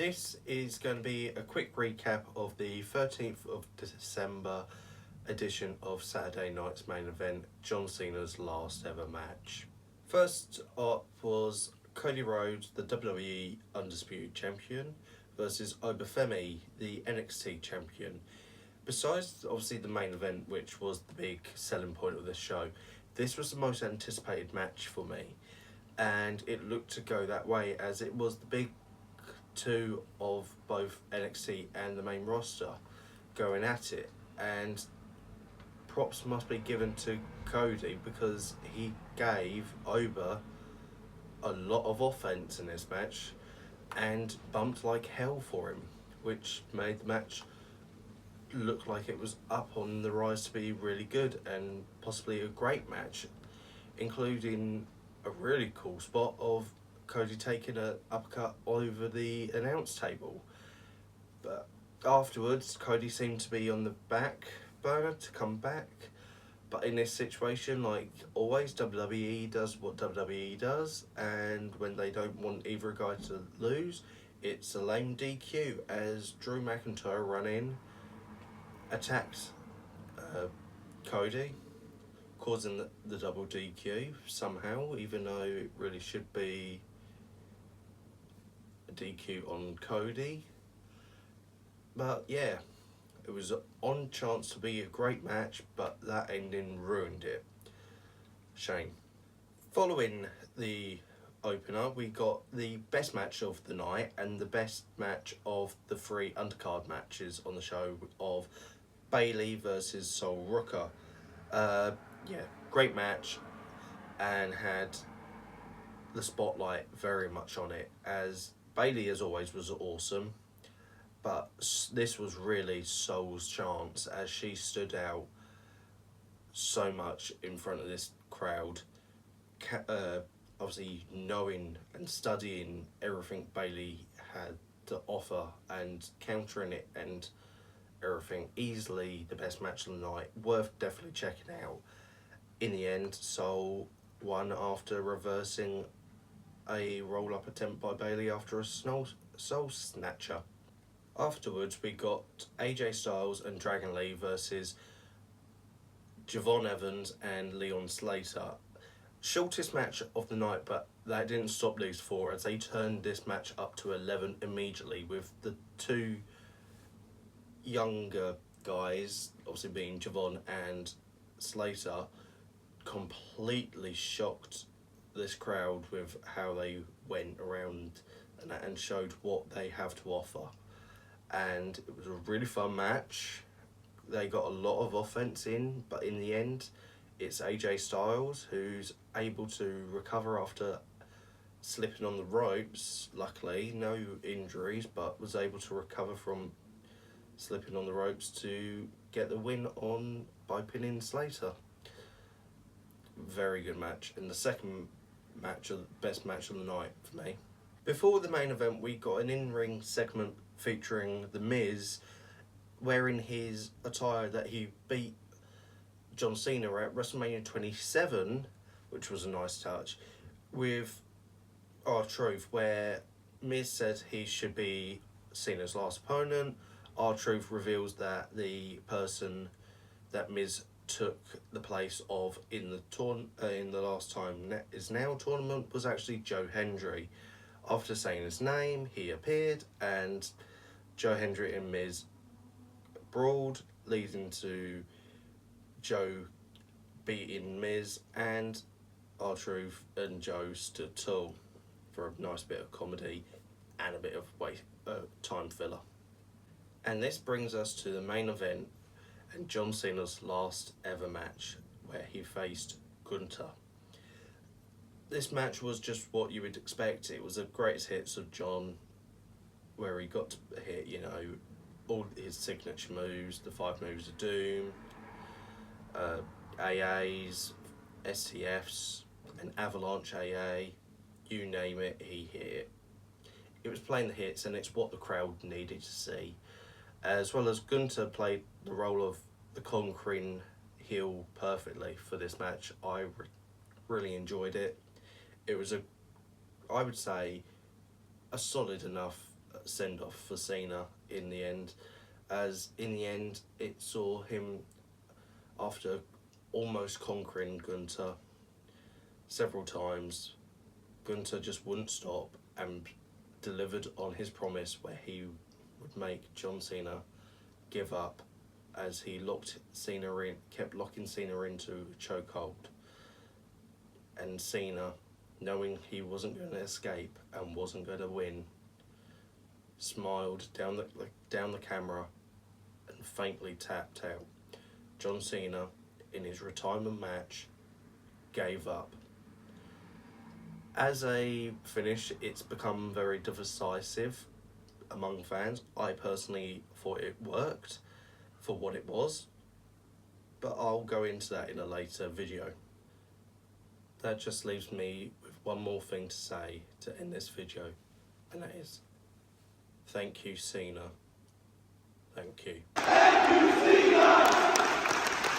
This is going to be a quick recap of the 13th of December edition of Saturday Night's Main Event, John Cena's last ever match. First up was Cody Rhodes, the WWE Undisputed Champion, versus Obafemi, the NXT Champion. Besides, obviously, the main event, which was the big selling point of this show, this was the most anticipated match for me. And it looked to go that way, as it was the big two of both NXT and the main roster going at it. And props must be given to Cody, because he gave Oba a lot of offense in this match and bumped like hell for him, which made the match look like it was up on the rise to be really good and possibly a great match, including a really cool spot of Cody taking an uppercut over the announce table. But afterwards, Cody seemed to be on the back burner to come back. But in this situation, like always, WWE does what WWE does, and when they don't want either guy to lose, it's a lame DQ, as Drew McIntyre run in, attacked Cody, causing the double DQ somehow, even though it really should be a DQ on Cody. But yeah, it was on chance to be a great match, but that ending ruined it. Shame. Following the opener, we got the best match of the night and the best match of the three undercard matches on the show of Bayley versus Sol Ruka. Yeah, great match, and had the spotlight very much on it, as Bayley as always was awesome, but this was really Sol's chance, as she stood out so much in front of this crowd, obviously knowing and studying everything Bayley had to offer and countering it and everything. Easily the best match of the night, worth definitely checking out. In the end, Sol won after reversing a roll-up attempt by Bayley after a Soul Snatcher. Afterwards, we got AJ Styles and Dragon Lee versus Javon Evans and Leon Slater. Shortest match of the night, but that didn't stop these four, as they turned this match up to 11 immediately, with the two younger guys, obviously being Javon and Slater, completely shocked this crowd with how they went around and showed what they have to offer. And it was a really fun match. They got a lot of offense in, but in the end, it's AJ Styles who's able to recover after slipping on the ropes. Luckily, no injuries, but was able to recover from slipping on the ropes to get the win on by pinning Slater. Very good match, and the second match, of the best match of the night for me. Before the main event, we got an in-ring segment featuring The Miz wearing his attire that he beat John Cena at WrestleMania 27, which was a nice touch, with R-Truth, where Miz said he should be Cena's last opponent. R-Truth reveals that the person that Miz took the place of in the last time is now tournament was actually Joe Hendry. After saying his name, he appeared, and Joe Hendry and Miz brawled, leading to Joe beating Miz, and R-Truth and Joe stood tall for a nice bit of comedy and a bit of time filler. And this brings us to the main event and John Cena's last ever match, where he faced Gunther. This match was just what you would expect. It was the greatest hits of John, where he got to hit, all his signature moves, the 5 moves of doom, AAs, STFs, an avalanche AA, you name it, he hit it. It was playing the hits, and it's what the crowd needed to see. As well as Gunther played the role of the conquering heel perfectly for this match. I really enjoyed it. It was I would say, a solid enough send off for Cena in the end, as in the end it saw him, after almost conquering Gunther several times, Gunther just wouldn't stop and delivered on his promise where he would make John Cena give up, as he kept locking Cena into a chokehold, and Cena, knowing he wasn't going to escape and wasn't going to win, smiled down the camera and faintly tapped out. John Cena, in his retirement match, gave up. As a finish, it's become very divisive among fans. I personally thought it worked for what it was, but I'll go into that in a later video. That just leaves me with one more thing to say to end this video, and that is, thank you, Cena. Thank you.